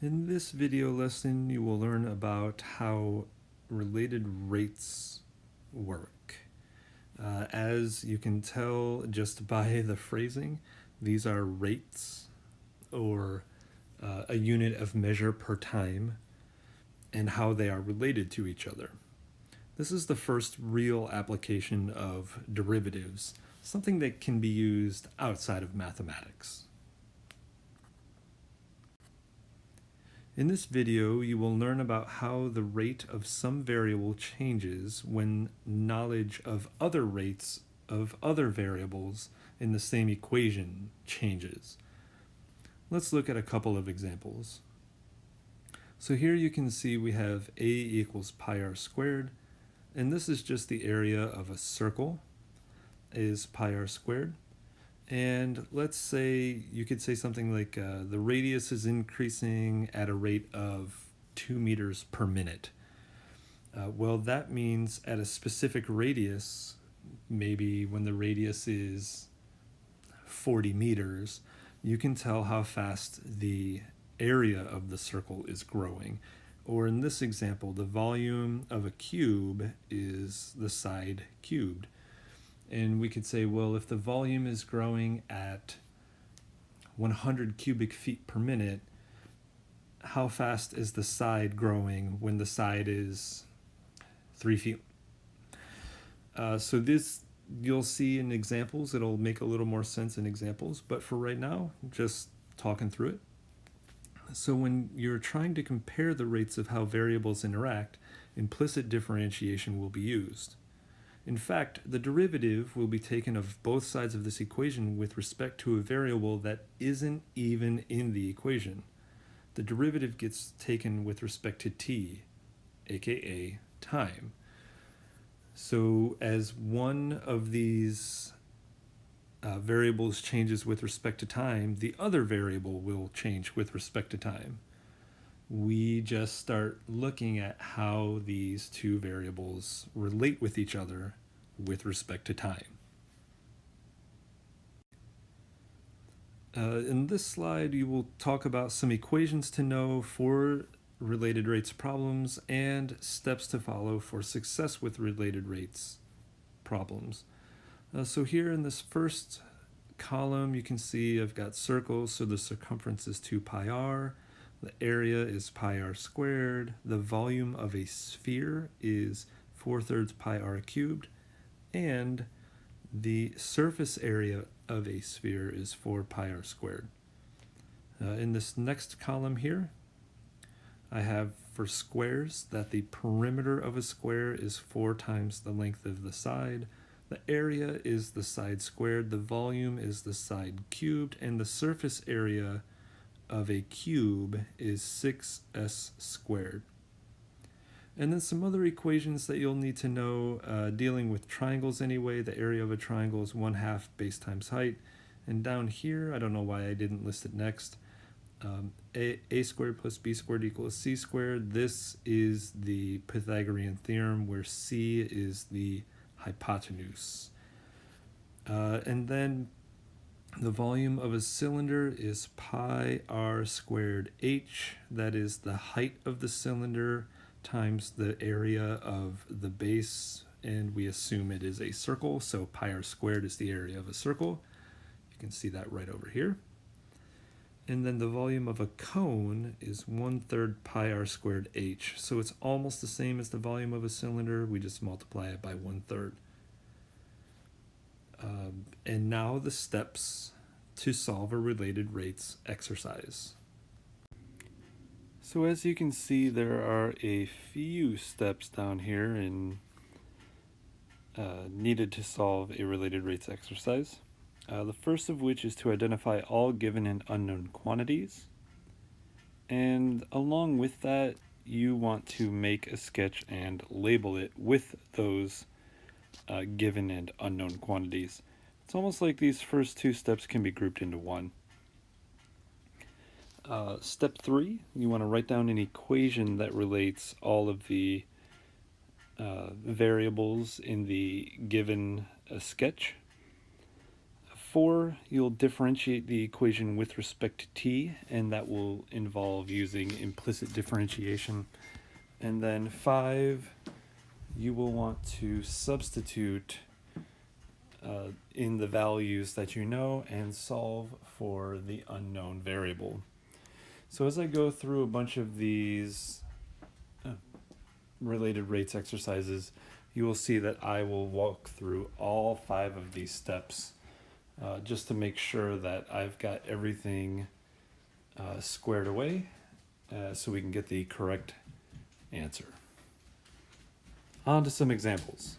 In this video lesson, you will learn about how related rates work. As you can tell just by the phrasing, these are rates, or a unit of measure per time, and how they are related to each other. This is the first real application of derivatives, something that can be used outside of mathematics. In this video, you will learn about how the rate of some variable changes when knowledge of other rates of other variables in the same equation changes. Let's look at a couple of examples. So here you can see we have a equals pi r squared, and this is just the area of a circle is pi r squared. And let's say you could say something like the radius is increasing at a rate of 2 meters per minute. Well, that means at a specific radius, maybe when the radius is 40 meters, you can tell how fast the area of the circle is growing. Or in this example, the volume of a cube is the side cubed. And we could say, well, if the volume is growing at 100 cubic feet per minute, how fast is the side growing when the side is 3 feet? So this you'll see in examples. It'll make a little more sense in examples. But for right now, just talking through it. So when you're trying to compare the rates of how variables interact, implicit differentiation will be used. In fact, the derivative will be taken of both sides of this equation with respect to a variable that isn't even in the equation. The derivative gets taken with respect to t, aka time. So as one of these variables changes with respect to time, the other variable will change with respect to time. We just start looking at how these two variables relate with each other with respect to time. In this slide, you will talk about some equations to know for related rates problems and steps to follow for success with related rates problems. So here in this first column, you can see I've got circles, so the circumference is 2 pi r. The area is pi r squared. The volume of a sphere is 4/3 pi r cubed. And the surface area of a sphere is 4 pi r squared. In this next column here, I have for squares that the perimeter of a square is 4 times the length of the side. The area is the side squared. The volume is the side cubed. And the surface area of a cube is 6s squared. And then some other equations that you'll need to know dealing with triangles anyway. The area of a triangle is 1/2 base times height. And down here, I don't know why I didn't list it next, a squared plus b squared equals c squared. This is the Pythagorean theorem where c is the hypotenuse. And then the volume of a cylinder is pi r squared h. That is the height of the cylinder times the area of the base, and we assume it is a circle, so pi r squared is the area of a circle. You can see that right over here. And then the volume of a cone is 1/3 pi r squared h. So it's almost the same as the volume of a cylinder. We just multiply it by 1/3. And now the steps to solve a related rates exercise. So as you can see, there are a few steps down here and needed to solve a related rates exercise. The first of which is to identify all given and unknown quantities. And along with that, you want to make a sketch and label it with those given and unknown quantities. It's almost like these first two steps can be grouped into one. Step 3, you want to write down an equation that relates all of the variables in the given sketch. 4, you'll differentiate the equation with respect to t, and that will involve using implicit differentiation. And then 5, you will want to substitute in the values that you know and solve for the unknown variable. So as I go through a bunch of these related rates exercises, you will see that I will walk through all 5 of these steps just to make sure that I've got everything squared away so we can get the correct answer. On to some examples.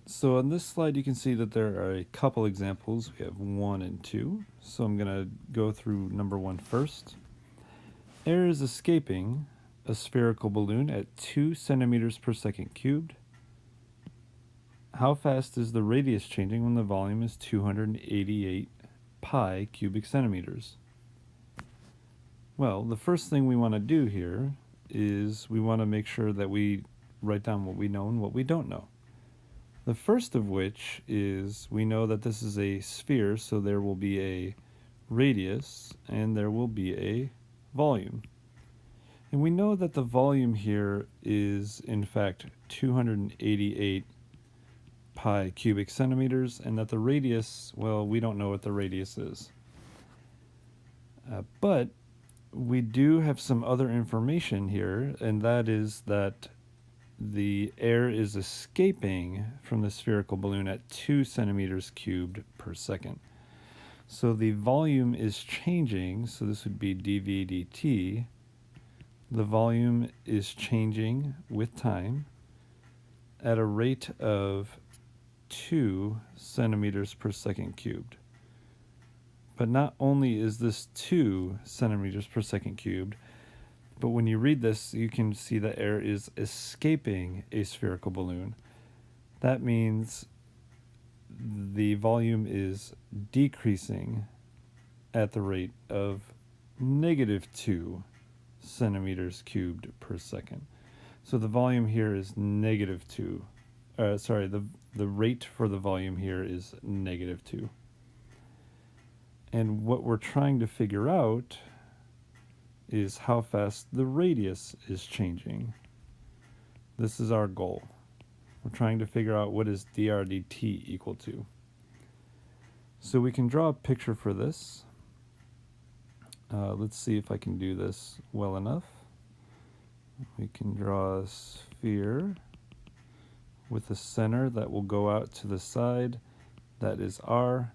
So on this slide you can see that there are a couple examples. We have 1 and 2. So I'm going to go through number 1 first. Air is escaping a spherical balloon at 2 centimeters per second cubed. How fast is the radius changing when the volume is 288 pi cubic centimeters? Well, the first thing we want to do here is we want to make sure that we write down what we know and what we don't know. The first of which is we know that this is a sphere, so there will be a radius and there will be a volume. And we know that the volume here is in fact 288 pi cubic centimeters, and that the radius, well, we don't know what the radius is. But we do have some other information here, and that is that the air is escaping from the spherical balloon at 2 centimeters cubed per second. So the volume is changing, so this would be dV dt. The volume is changing with time at a rate of 2 centimeters per second cubed. But not only is this 2 centimeters per second cubed, but when you read this, you can see that air is escaping a spherical balloon. That means the volume is decreasing at the rate of negative 2 centimeters cubed per second. So the volume here is negative 2. The rate for the volume here is negative 2. And what we're trying to figure out is how fast the radius is changing. This is our goal. We're trying to figure out what is dr dt equal to. So we can draw a picture for this. Let's see if I can do this well enough. We can draw a sphere with a center that will go out to the side. That is r.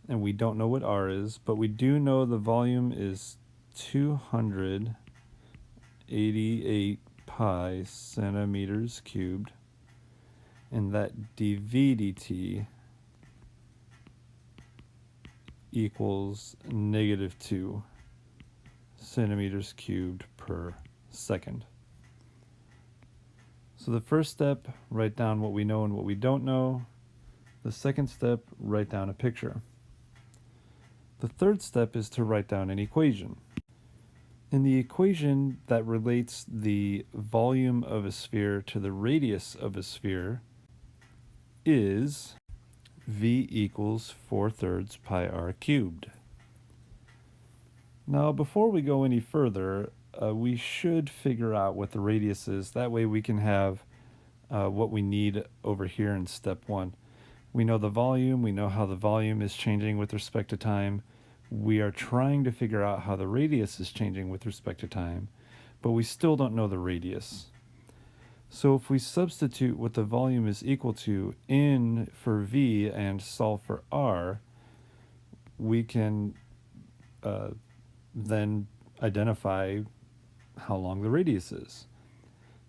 And we don't know what r is, but we do know the volume is 288 pi centimeters cubed, and that dV dt equals negative 2 centimeters cubed per second. So the first step, write down what we know and what we don't know. The second step, write down a picture. The third step is to write down an equation. And the equation that relates the volume of a sphere to the radius of a sphere is V equals 4/3 pi r cubed. Now, before we go any further, we should figure out what the radius is. That way we can have what we need over here in step 1. We know the volume, we know how the volume is changing with respect to time. We are trying to figure out how the radius is changing with respect to time, but we still don't know the radius. So if we substitute what the volume is equal to in for V and solve for R, we can then identify how long the radius is.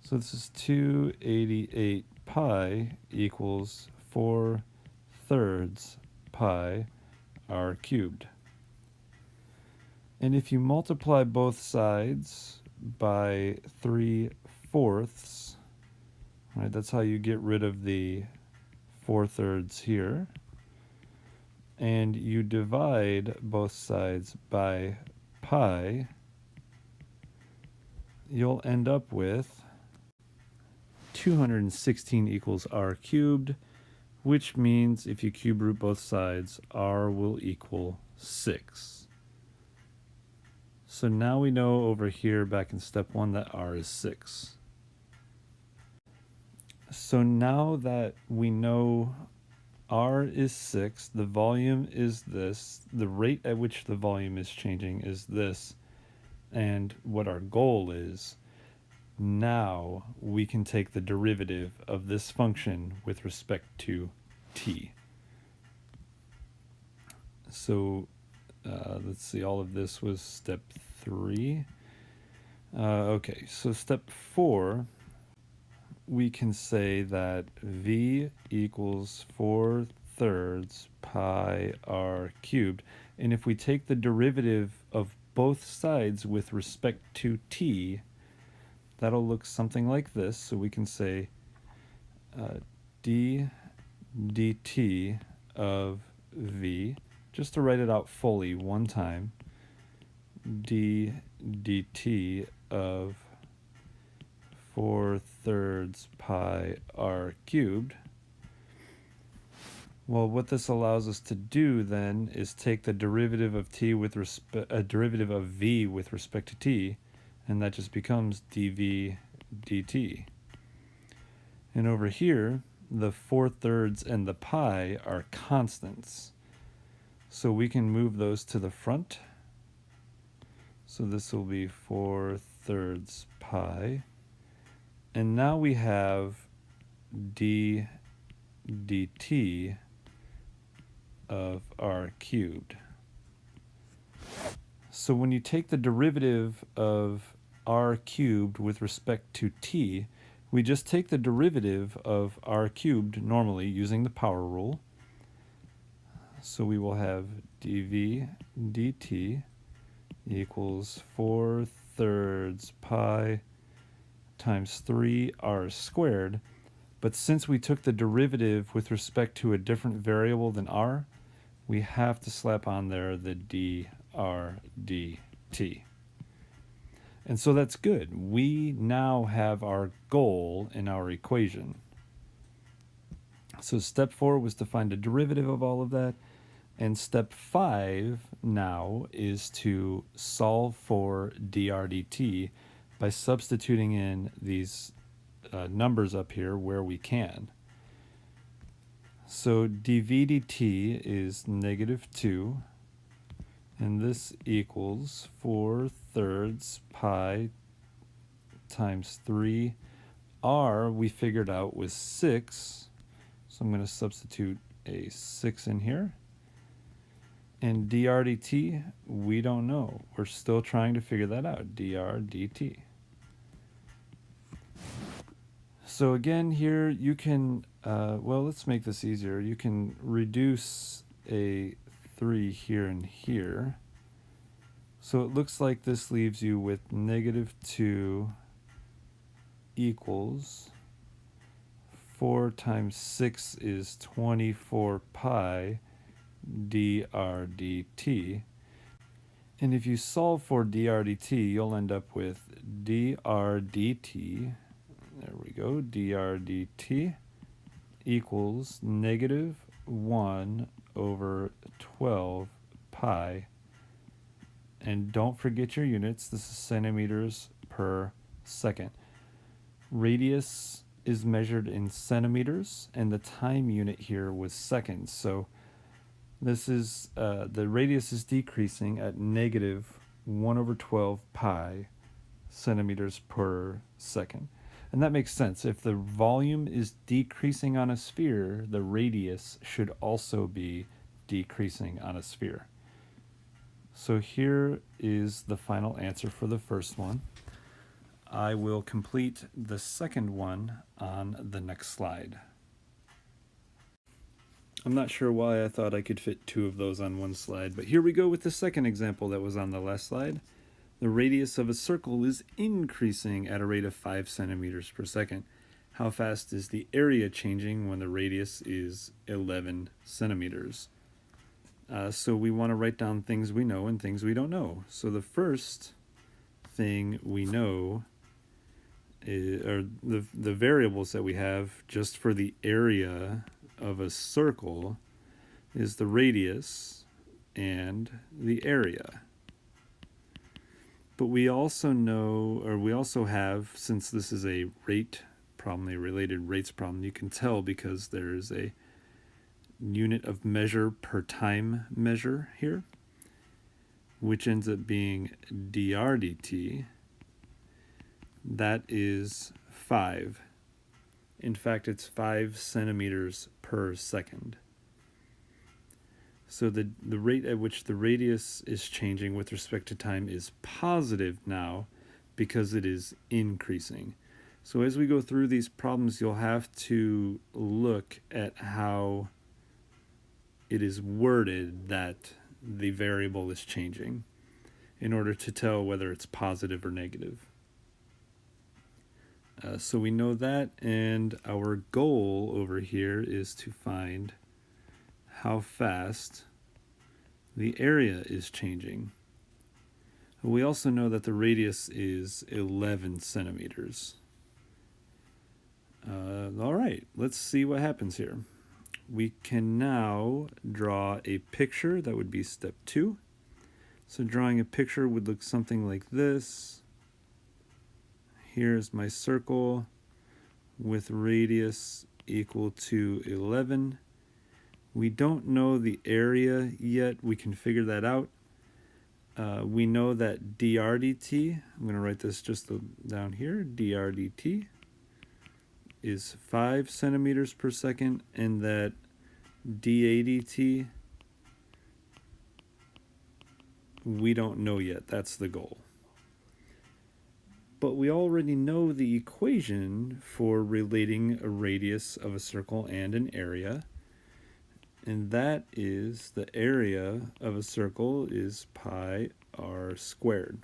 So this is 288 pi equals 4/3 pi r cubed. And if you multiply both sides by 3/4, right, that's how you get rid of the 4/3 here. And you divide both sides by pi, you'll end up with 216 equals r cubed, which means if you cube root both sides, r will equal 6. So now we know over here back in step 1 that r is 6. So now that we know r is 6, the volume is this, the rate at which the volume is changing is this, and what our goal is, now we can take the derivative of this function with respect to t. So let's see, all of this was step 3. Okay, so step 4, we can say that v equals 4/3 pi r cubed. And if we take the derivative of both sides with respect to t, that'll look something like this. So we can say d dt of v, just to write it out fully one time, d dt of 4/3 pi r cubed. Well, what this allows us to do then is take the derivative of t with derivative of v with respect to t, and that just becomes dv dt. And over here, the 4/3 and the pi are constants, so we can move those to the front. So this will be 4/3 pi. And now we have d dt of r cubed. So when you take the derivative of r cubed with respect to t, we just take the derivative of r cubed normally using the power rule. So we will have dv dt equals 4/3 pi times 3r squared. But since we took the derivative with respect to a different variable than r, we have to slap on there the dr dt. And so that's good. We now have our goal in our equation. So step 4 was to find a derivative of all of that. And step 5 now is to solve for dr dt by substituting in these numbers up here where we can. So dv dt is -2, and this equals 4/3 pi times 3. R we figured out was 6, so I'm going to substitute a 6 in here. And dr dt, we don't know. We're still trying to figure that out, dr dt. So again here you can, well, let's make this easier. You can reduce a 3 here and here. So it looks like this leaves you with -2 equals 4 times 6 is 24 pi dr dt. And if you solve for dr dt, you'll end up with dr dt, there we go, dr dt equals -1/12 pi. And don't forget your units. This is centimeters per second. Radius is measured in centimeters, and the time unit here was seconds. So this is, the radius is decreasing at -1/12 pi centimeters per second. And that makes sense. If the volume is decreasing on a sphere, the radius should also be decreasing on a sphere. So here is the final answer for the first one. I will complete the second one on the next slide. I'm not sure why I thought I could fit 2 of those on one slide, but here we go with the second example that was on the last slide. The radius of a circle is increasing at a rate of 5 centimeters per second. How fast is the area changing when the radius is 11 centimeters? So we want to write down things we know and things we don't know. So the first thing we know or the variables that we have just for the area of a circle is the radius and the area. But we also know, or we also have, since this is a rate problem, a related rates problem, you can tell because there's a unit of measure per time measure here, which ends up being dr dt. That is 5. In fact, it's 5 centimeters per second. So the rate at which the radius is changing with respect to time is positive now because it is increasing. So as we go through these problems, you'll have to look at how it is worded that the variable is changing in order to tell whether it's positive or negative. So we know that, and our goal over here is to find how fast the area is changing. We also know that the radius is 11 centimeters. All right, let's see what happens here. We can now draw a picture. That would be step 2. So drawing a picture would look something like this. Here's my circle with radius equal to 11. We don't know the area yet. We can figure that out. We know that dr dt, I'm going to write this just down here, dr dt is 5 centimeters per second, and that dA dt, we don't know yet. That's the goal. But we already know the equation for relating a radius of a circle and an area. And that is the area of a circle is pi r squared.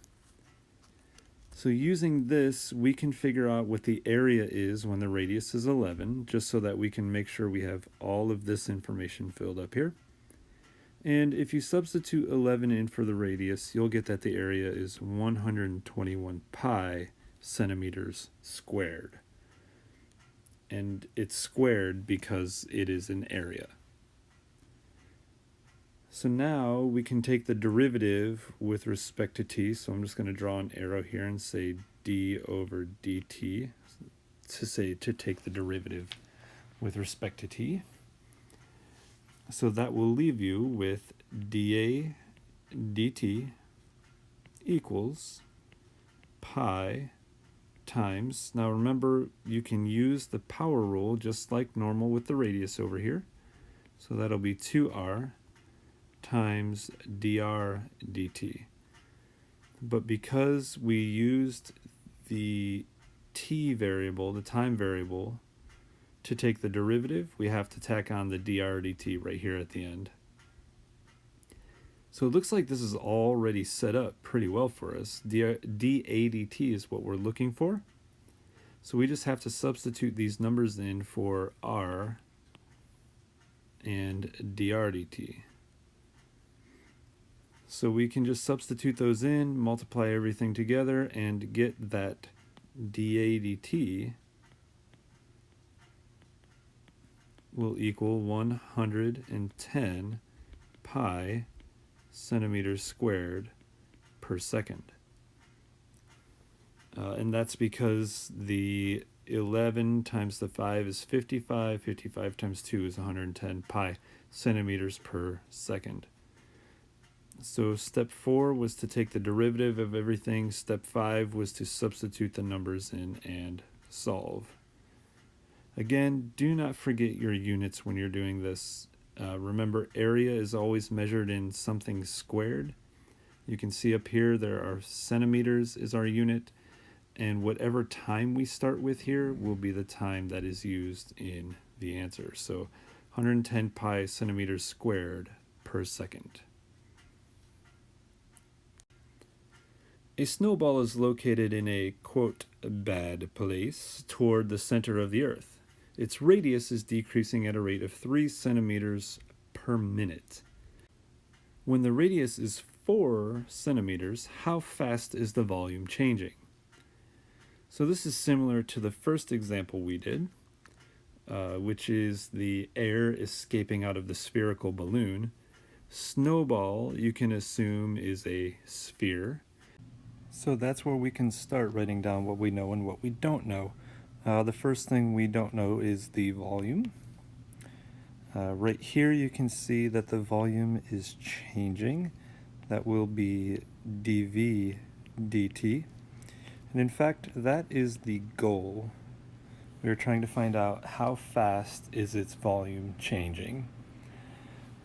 So using this, we can figure out what the area is when the radius is 11, just so that we can make sure we have all of this information filled up here. And if you substitute 11 in for the radius, you'll get that the area is 121 pi centimeters squared. And it's squared because it is an area. So now we can take the derivative with respect to t. So I'm just going to draw an arrow here and say d over dt to take the derivative with respect to t. So that will leave you with dA dt equals pi times, now remember you can use the power rule just like normal with the radius over here. So that'll be 2r times dr dt. But because we used the t variable, the time variable, to take the derivative, we have to tack on the dr dt right here at the end. So it looks like this is already set up pretty well for us. dA dt is what we're looking for. So we just have to substitute these numbers in for r and dr dt. So we can just substitute those in, multiply everything together, and get that dA dt will equal 110 pi centimeters squared per second. And that's because the 11 times the 5 is 55, 55 times 2 is 110 pi centimeters per second. So step 4 was to take the derivative of everything. Step 5 was to substitute the numbers in and solve. Again, do not forget your units when you're doing this. Remember, area is always measured in something squared. You can see up here there are centimeters is our unit, and whatever time we start with here will be the time that is used in the answer. So 110 pi centimeters squared per second. A snowball is located in a, quote, bad place toward the center of the earth. Its radius is decreasing at a rate of 3 centimeters per minute. When the radius is 4 centimeters, how fast is the volume changing? So this is similar to the first example we did, which is the air escaping out of the spherical balloon. Snowball, you can assume, is a sphere. So that's where we can start writing down what we know and what we don't know. The first thing we don't know is the volume. Right here you can see that the volume is changing. That will be dV dt. And in fact, that is the goal. We're trying to find out how fast is its volume changing.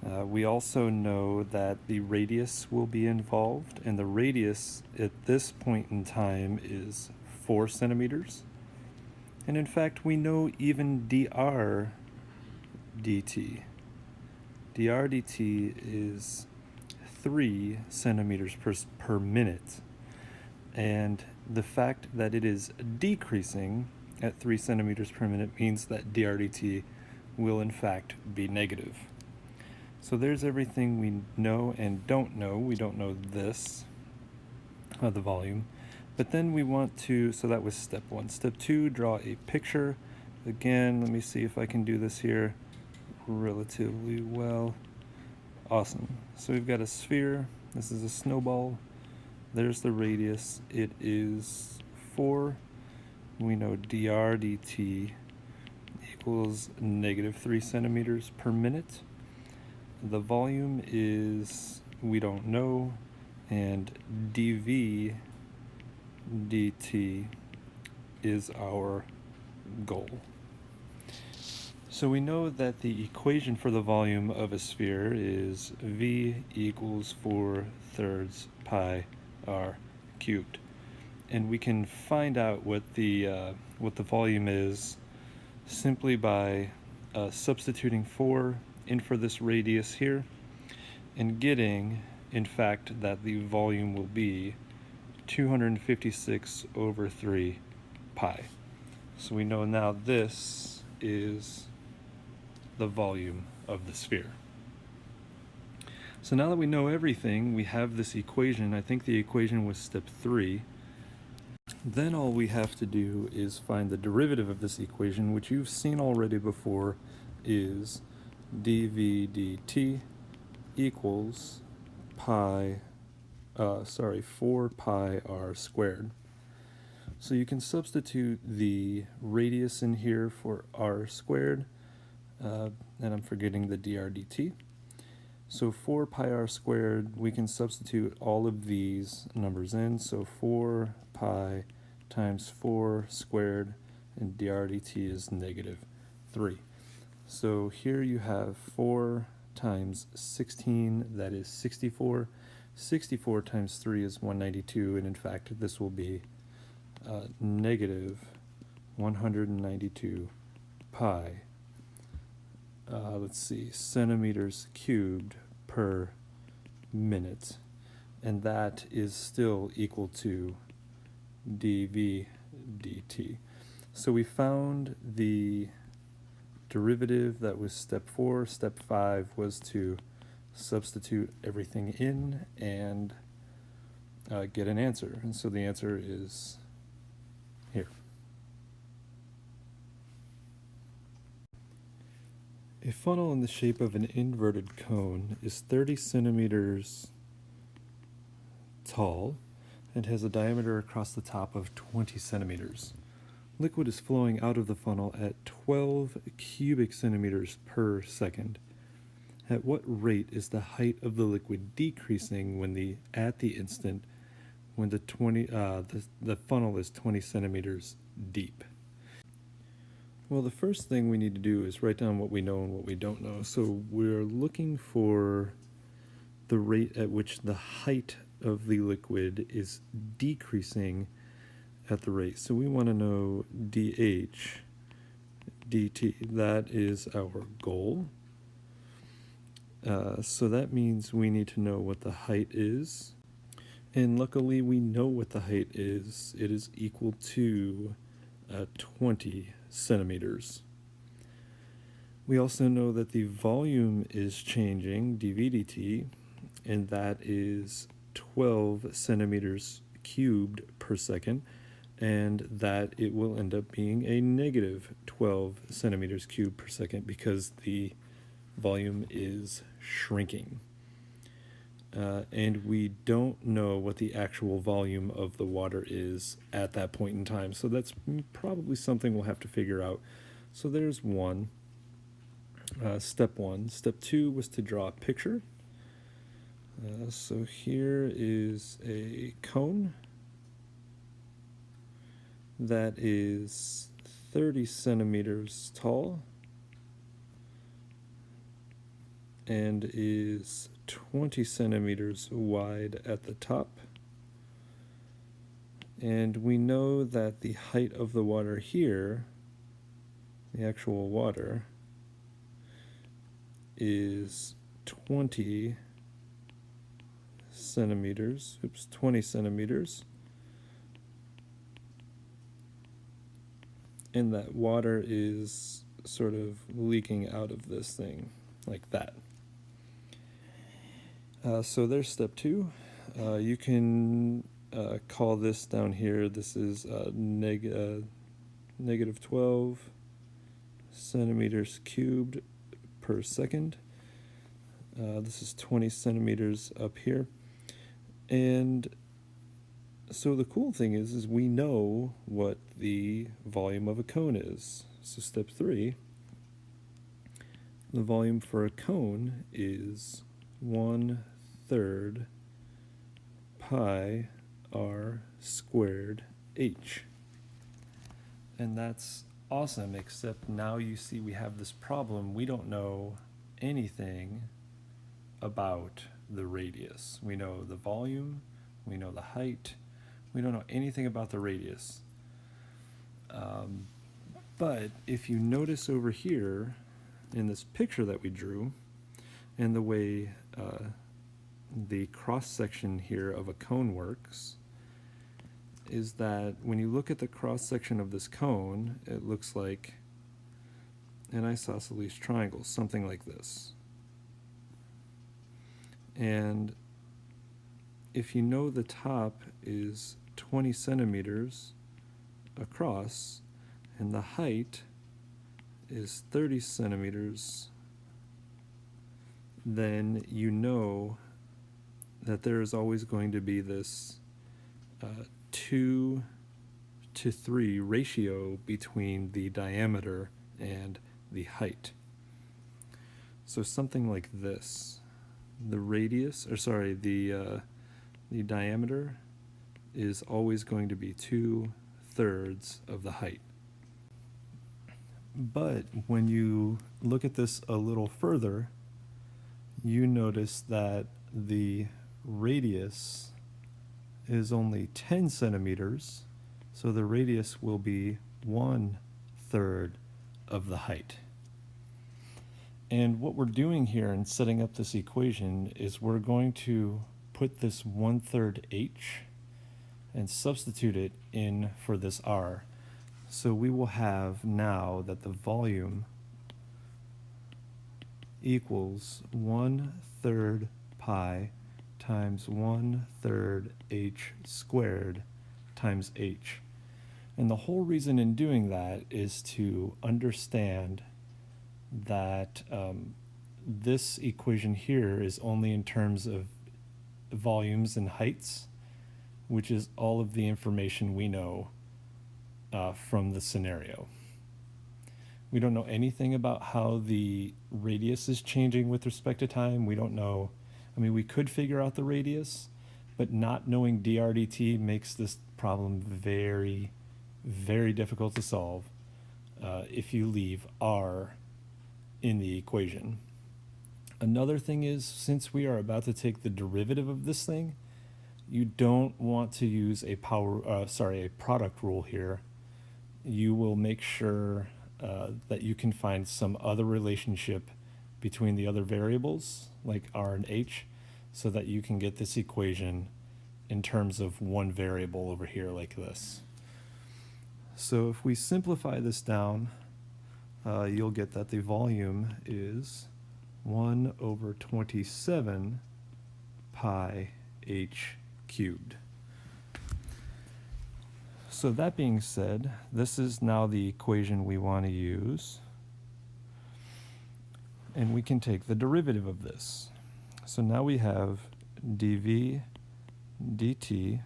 We also know that the radius will be involved, and the radius at this point in time is 4 centimeters. And in fact, we know even dr dt. dr dt is 3 centimeters per minute. And the fact that it is decreasing at 3 centimeters per minute means that dr dt will in fact be negative. So there's everything we know and don't know. We don't know this, the volume. But then we want to, so that was step 1. Step 2, draw a picture. Again, let me see if I can do this here relatively well. Awesome. So we've got a sphere. This is a snowball. There's the radius. It is 4. We know dr dt equals negative 3 centimeters per minute. The volume is, we don't know, and dV dt is our goal. So we know that the equation for the volume of a sphere is V equals 4/3 pi r cubed. And we can find out what the volume is simply by substituting 4 in for this radius here and getting, in fact, that the volume will be 256/3 pi. So we know now this is the volume of the sphere. So now that we know everything, we have this equation. I think the equation was step 3. Then all we have to do is find the derivative of this equation, which you've seen already before, is dV dt equals 4 pi r squared. So you can substitute the radius in here for r squared, and I'm forgetting the dr dt. So 4 pi r squared, we can substitute all of these numbers in. So 4 pi times 4 squared, and dr dt is negative 3. So here you have 4 times 16, that is 64. 64 times 3 is 192, and in fact this will be negative 192 pi, let's see, centimeters cubed per minute. And that is still equal to dV dt. So we found the derivative. That was step 4. Step 5 was to substitute everything in and get an answer. And so the answer is here. A funnel in the shape of an inverted cone is 30 centimeters tall and has a diameter across the top of 20 centimeters. Liquid is flowing out of the funnel at 12 cubic centimeters per second. At what rate is the height of the liquid decreasing at the instant when the funnel is 20 centimeters deep? Well, the first thing we need to do is write down what we know and what we don't know. So we're looking for the rate at which the height of the liquid is decreasing at the rate. So we want to know dH dt. That is our goal. So that means we need to know what the height is. And luckily we know what the height is. It is equal to 20 centimeters. We also know that the volume is changing, dV dt, and that is 12 centimeters cubed per second. and that it will end up being a negative 12 centimeters cubed per second because the volume is shrinking. And we don't know what the actual volume of the water is at that point in time. So that's probably something we'll have to figure out. So there's one. Step one. Step two was to draw a picture. So here is a cone that is 30 centimeters tall and is 20 centimeters wide at the top. And we know that the height of the water here, the actual water, is 20 centimeters. And that water is sort of leaking out of this thing like that. So there's step two. You can call this down here, this is negative 12 centimeters cubed per second. This is 20 centimeters up here. And so the cool thing is we know what the volume of a cone is. So step three, the volume for a cone is 1/3 pi r squared h. And that's awesome, except now you see we have this problem. We don't know anything about the radius. We know the volume, we know the height, we don't know anything about the radius. But if you notice over here in this picture that we drew, and the way the cross-section here of a cone works, is that when you look at the cross-section of this cone, it looks like an isosceles triangle, something like this. And if you know the top is 20 centimeters across and the height is 30 centimeters, then you know that there is always going to be this 2 to 3 ratio between the diameter and the height. So something like this. The radius, or sorry, the diameter is always going to be 2/3 of the height. But when you look at this a little further, you notice that the radius is only 10 centimeters, so the radius will be 1/3 of the height. And what we're doing here in setting up this equation is we're going to put this 1/3 h and substitute it in for this r. So we will have now that the volume equals 1/3 pi times 1/3 h squared times h. And the whole reason in doing that is to understand that this equation here is only in terms of volumes and heights, which is all of the information we know from the scenario. We don't know anything about how the radius is changing with respect to time. We don't know, I mean, we could figure out the radius, but not knowing dr/dt makes this problem very, very difficult to solve if you leave r in the equation. Another thing is, since we are about to take the derivative of this thing, you don't want to use a product rule here. You will make sure that you can find some other relationship between the other variables, like r and h, so that you can get this equation in terms of one variable over here like this. So if we simplify this down, you'll get that the volume is 1/27 pi h cubed. So that being said, this is now the equation we want to use. And we can take the derivative of this. So now we have dv dt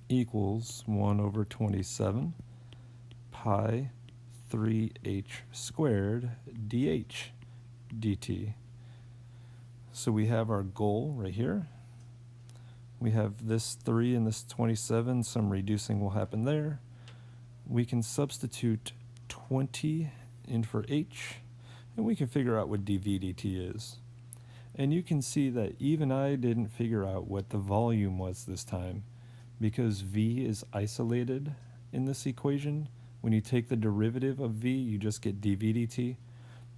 equals 1 over 27 pi 3h squared dh dt. So we have our goal right here. We have this 3 and this 27. Some reducing will happen there. We can substitute 20 in for h, and we can figure out what dv dt is. And you can see that even I didn't figure out what the volume was this time, because v is isolated in this equation. When you take the derivative of v, you just get dv dt,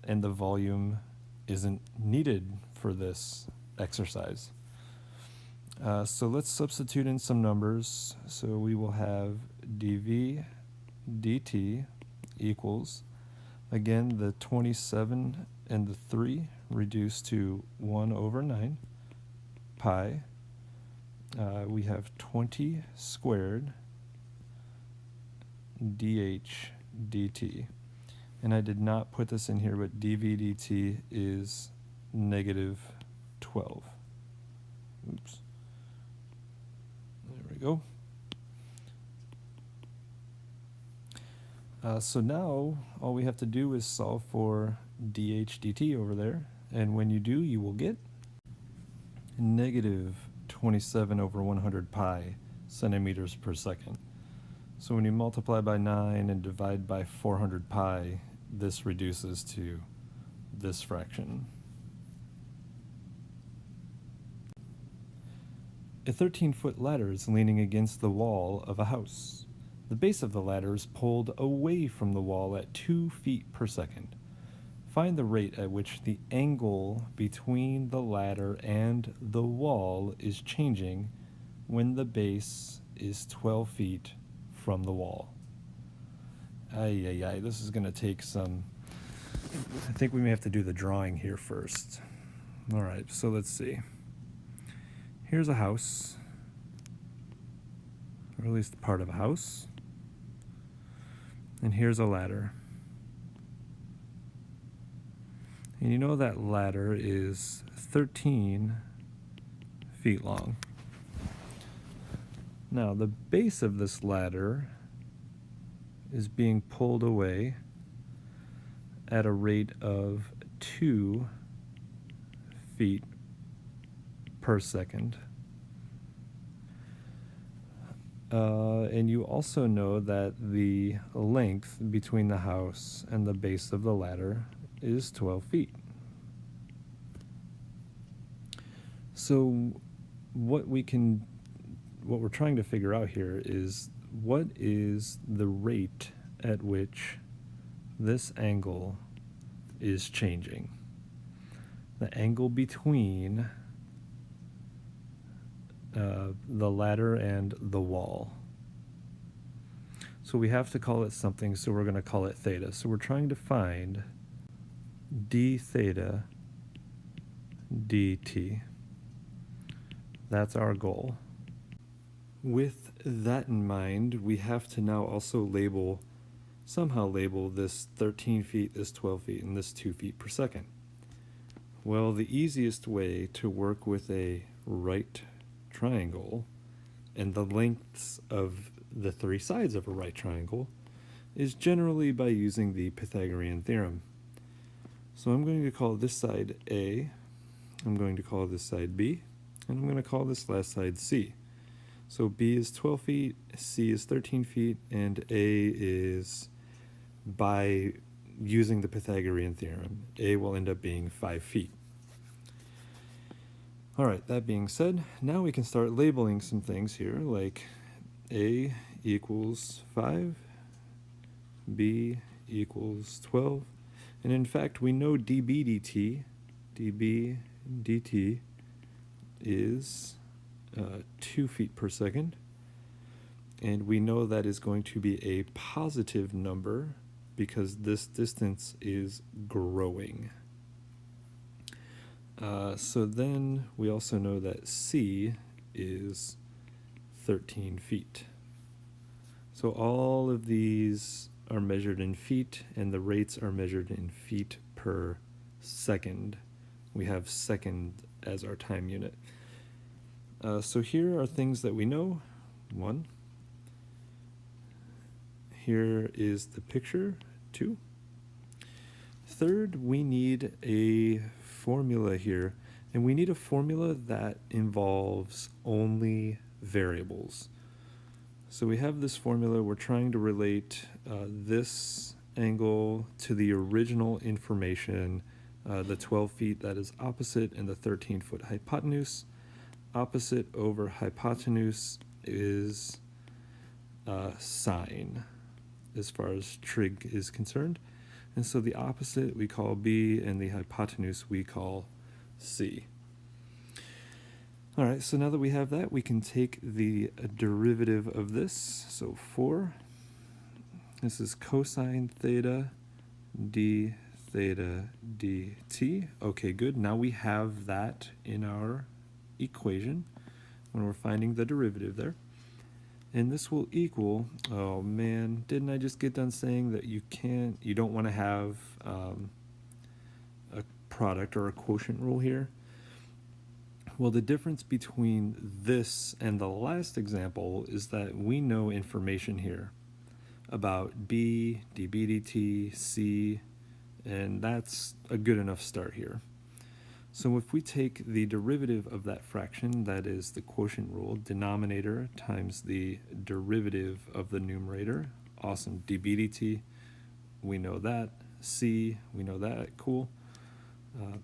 and the volume isn't needed for this exercise. So let's substitute in some numbers. So we will have dv dt equals, again, the 27 and the 3 reduced to 1 over 9 pi. We have 20 squared dh dt. And I did not put this in here, but dv dt is negative 12. Oops. There we go. So now all we have to do is solve for dh dt over there. And when you do, you will get negative 27 over 100 pi centimeters per second. So when you multiply by 9 and divide by 400 pi, this reduces to this fraction. A 13-foot ladder is leaning against the wall of a house. The base of the ladder is pulled away from the wall at 2 feet per second. Find the rate at which the angle between the ladder and the wall is changing when the base is 12 feet from the wall. This is going to take some... I think we may have to do the drawing here first. All right, so let's see. Here's a house, or at least part of a house. And here's a ladder. And you know that ladder is 13 feet long. Now, the base of this ladder is being pulled away at a rate of 2 feet per second. And you also know that the length between the house and the base of the ladder is 12 feet. So what we're trying to figure out here is, what is the rate at which this angle is changing? The angle between the ladder and the wall. So we have to call it something, so we're going to call it theta. So we're trying to find d theta dt. That's our goal. With that in mind, we have to now also somehow label this 13 feet, this 12 feet, and this 2 feet per second. Well, the easiest way to work with a right triangle and the lengths of the 3 sides of a right triangle is generally by using the Pythagorean theorem. So I'm going to call this side A, I'm going to call this side B, and I'm going to call this last side C. So B is 12 feet, C is 13 feet, and A is, by using the Pythagorean theorem, A will end up being 5 feet. All right, that being said, now we can start labeling some things here, like A equals 5, B equals 12, and in fact we know dB dt is 2 feet per second, and we know that is going to be a positive number because this distance is growing. So then we also know that C is 13 feet. So all of these are measured in feet, and the rates are measured in feet per second. We have second as our time unit. So here are things that we know. One. Here is the picture. Two. Third, we need a formula here, and we need a formula that involves only variables. So we have this formula. We're trying to relate this angle to the original information, the 12 feet that is opposite and the 13-foot hypotenuse. Opposite over hypotenuse is sine as far as trig is concerned. And so the opposite we call B, and the hypotenuse we call C. All right, so now that we have that, we can take the derivative of this. So 4, this is cosine theta d theta dt. Okay, good. Now we have that in our equation when we're finding the derivative there. And this will equal, oh man, didn't I just get done saying that you don't want to have a product or a quotient rule here? Well, the difference between this and the last example is that we know information here about B, dB dt, C, and that's a good enough start here. So if we take the derivative of that fraction, that is the quotient rule, denominator times the derivative of the numerator, awesome, dB dt, we know that, C, we know that, cool,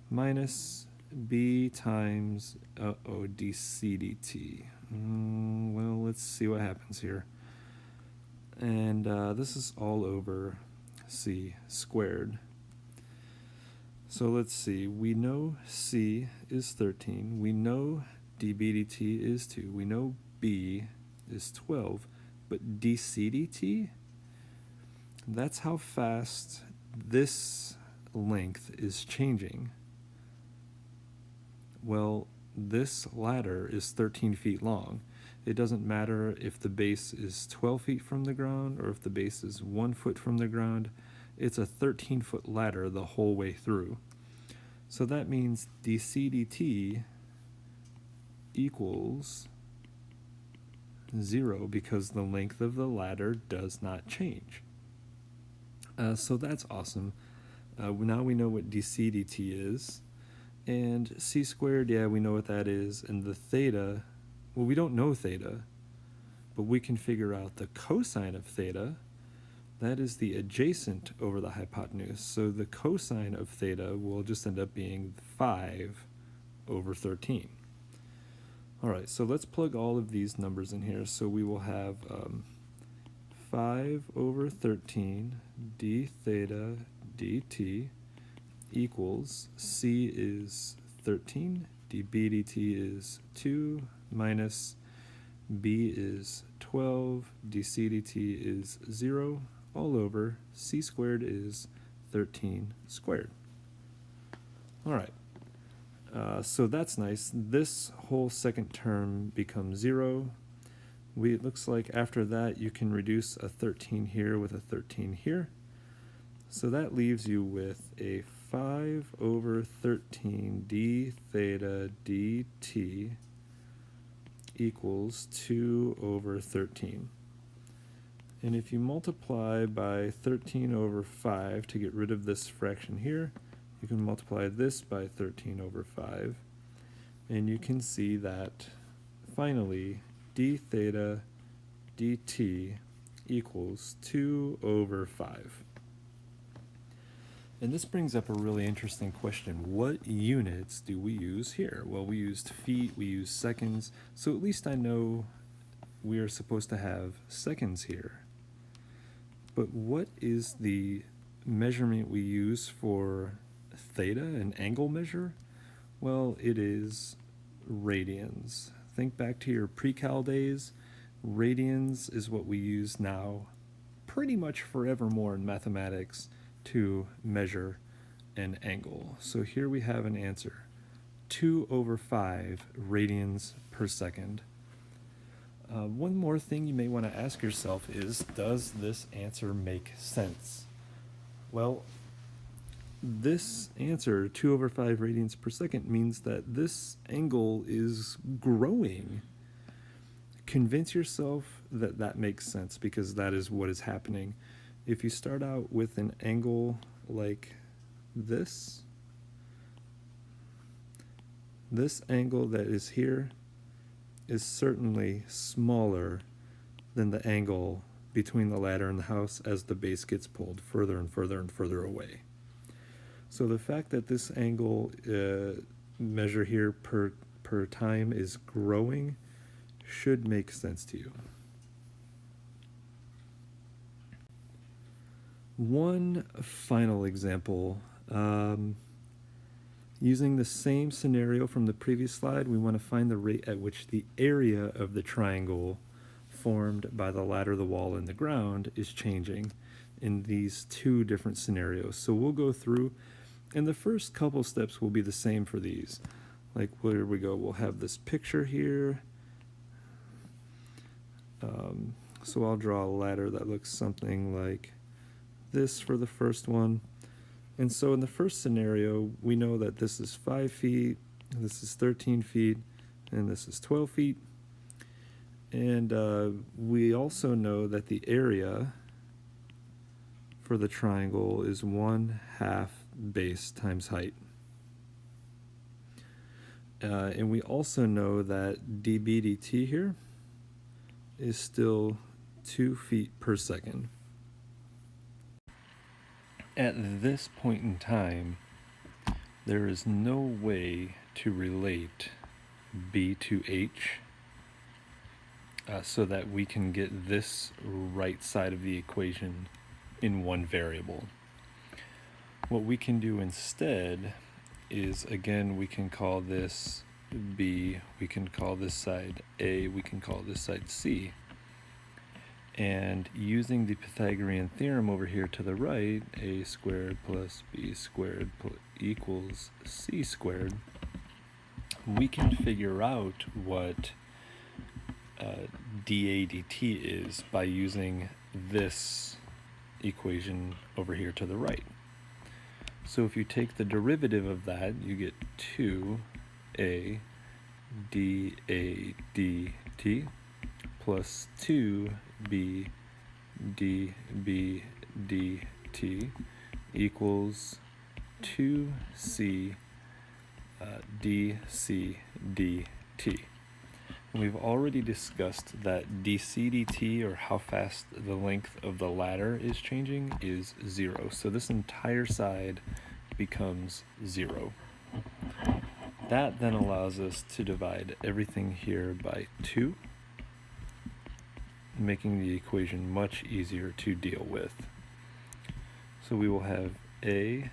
minus B times dC dt. Well, let's see what happens here. And this is all over C squared. So let's see, we know C is 13, we know dB dt is 2, we know B is 12, but dC dt, that's how fast this length is changing. Well, this ladder is 13 feet long. It doesn't matter if the base is 12 feet from the ground or if the base is 1 foot from the ground. It's a 13-foot ladder the whole way through. So that means dC dt equals 0 because the length of the ladder does not change. So that's awesome. Now we know what dC dt is. And c squared, yeah, we know what that is. And the theta, well, we don't know theta, but we can figure out the cosine of theta. That is the adjacent over the hypotenuse. So the cosine of theta will just end up being 5 over 13. All right, so let's plug all of these numbers in here. So we will have 5 over 13 d theta dt equals C is 13, dB dt is 2, minus B is 12, dC dt is 0, all over C squared is 13 squared. All right, so that's nice. This whole second term becomes 0. It looks like after that you can reduce a 13 here with a 13 here. So that leaves you with a 5 over 13 d theta dt equals 2 over 13. And if you multiply by 13 over 5 to get rid of this fraction here, you can multiply this by 13 over 5. And you can see that finally d theta dt equals 2 over 5. And this brings up a really interesting question. What units do we use here? Well, we used feet, we used seconds, so at least I know we are supposed to have seconds here. But what is the measurement we use for theta, an angle measure? Well, it is radians. Think back to your pre-cal days. Radians is what we use now pretty much forevermore in mathematics to measure an angle. So here we have an answer, 2 over 5 radians per second. One more thing you may want to ask yourself is, does this answer make sense? Well, this answer, 2/5 radians per second, means that this angle is growing. Convince yourself that that makes sense, because that is what is happening. If you start out with an angle like this angle that is here is certainly smaller than the angle between the ladder and the house as the base gets pulled further and further and further away. So the fact that this angle measure here per time is growing should make sense to you. One final example. Using the same scenario from the previous slide, we want to find the rate at which the area of the triangle formed by the ladder, the wall, and the ground is changing in these two different scenarios. So we'll go through, and the first couple steps will be the same for these. Like, where we go, we'll have this picture here. So I'll draw a ladder that looks something like this for the first one. And so in the first scenario, we know that this is 5 feet, this is 13 feet, and this is 12 feet. And we also know that the area for the triangle is 1/2 base times height. And we also know that dB dt here is still 2 feet per second. At this point in time, there is no way to relate B to H so that we can get this right side of the equation in one variable. What we can do instead is, again, we can call this B, we can call this side A, we can call this side C. And using the Pythagorean theorem over here to the right, a squared plus b squared equals c squared, we can figure out what dA dt is by using this equation over here to the right. So if you take the derivative of that, you get 2a dA dt plus 2b dB dt equals 2c dC dt. We've already discussed that dC dt, or how fast the length of the ladder is changing, is 0. So this entire side becomes 0. That then allows us to divide everything here by 2, making the equation much easier to deal with. So we will have A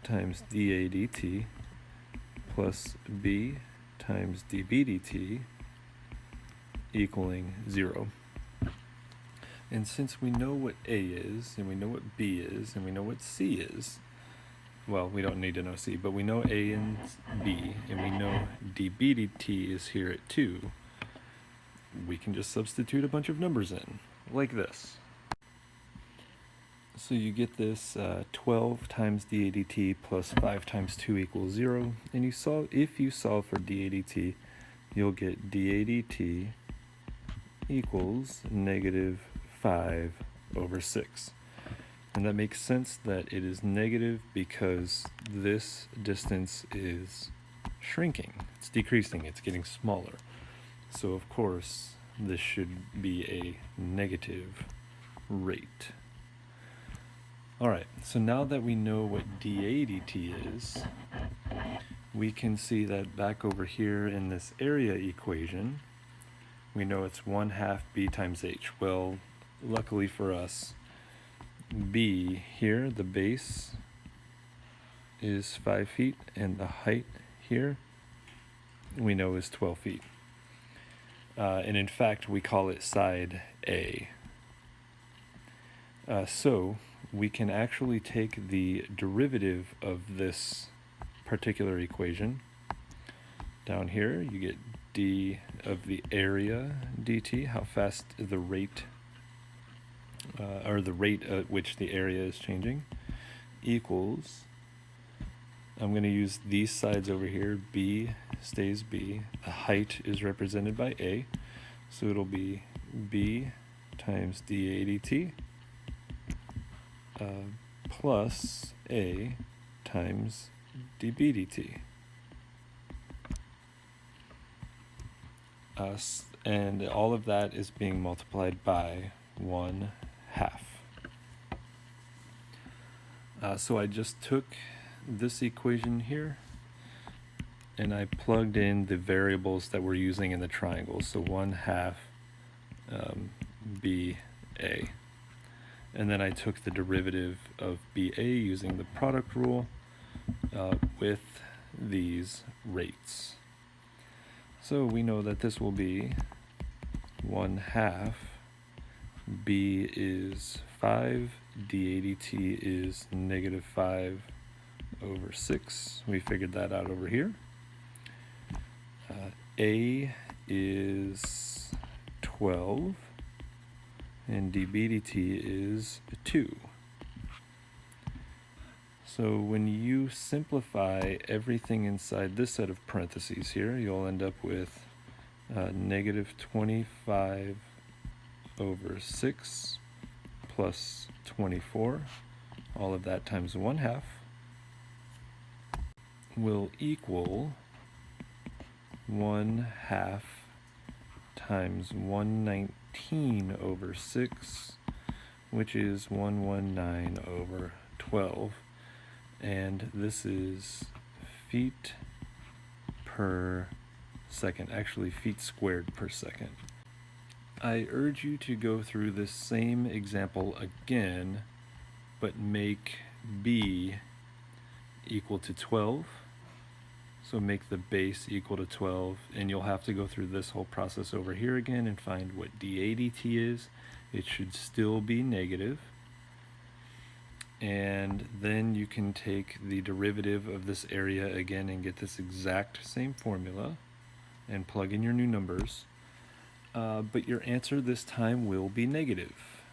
times dA dt plus B times dB dt equaling 0. And since we know what A is, and we know what B is, and we know what C is, well, we don't need to know C, but we know A and B, and we know dB dt is here at 2, we can just substitute a bunch of numbers in, like this. So you get this 12 times dA dt plus 5 times 2 equals 0, and if you solve for dA dt, you'll get dA dt equals -5/6. And that makes sense that it is negative because this distance is shrinking. It's decreasing, it's getting smaller. So of course, this should be a negative rate. Alright, so now that we know what dA dt is, we can see that back over here in this area equation, we know it's 1/2 b times h. Well, luckily for us, b here, the base, is 5 feet, and the height here, we know is 12 feet. And in fact, we call it side A. So we can actually take the derivative of this particular equation. Down here, you get d of the area dt, how fast the rate, or the rate at which the area is changing, equals, I'm going to use these sides over here, b stays b, the height is represented by a, so it'll be b times dA dt plus a times dB dt. And all of that is being multiplied by 1/2. So I just took this equation here and I plugged in the variables that we're using in the triangle. So 1/2 BA. And then I took the derivative of BA using the product rule with these rates. So we know that this will be 1/2, B is 5, dA dt is -5/6. We figured that out over here. A is 12, and dB dt is 2. So when you simplify everything inside this set of parentheses here, you'll end up with -25/6 plus 24. All of that times 1/2 will equal 1/2 times 119/6, which is 119/12. And this is feet per second, actually feet squared per second. I urge you to go through this same example again, but make B equal to 12. So make the base equal to 12, and you'll have to go through this whole process over here again and find what dA dt is. It should still be negative. And then you can take the derivative of this area again and get this exact same formula and plug in your new numbers. But your answer this time will be negative.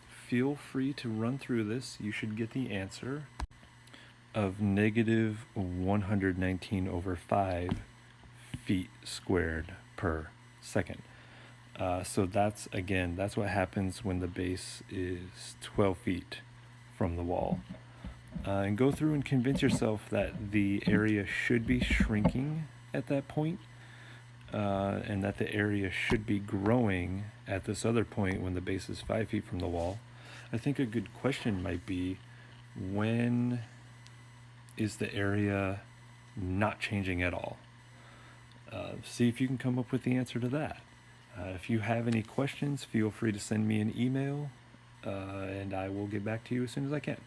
Feel free to run through this. You should get the answer of -119/5 feet squared per second. So that's what happens when the base is 12 feet from the wall. And go through and convince yourself that the area should be shrinking at that point, and that the area should be growing at this other point when the base is 5 feet from the wall. I think a good question might be, when is the area not changing at all? See if you can come up with the answer to that. If you have any questions, feel free to send me an email, and I will get back to you as soon as I can.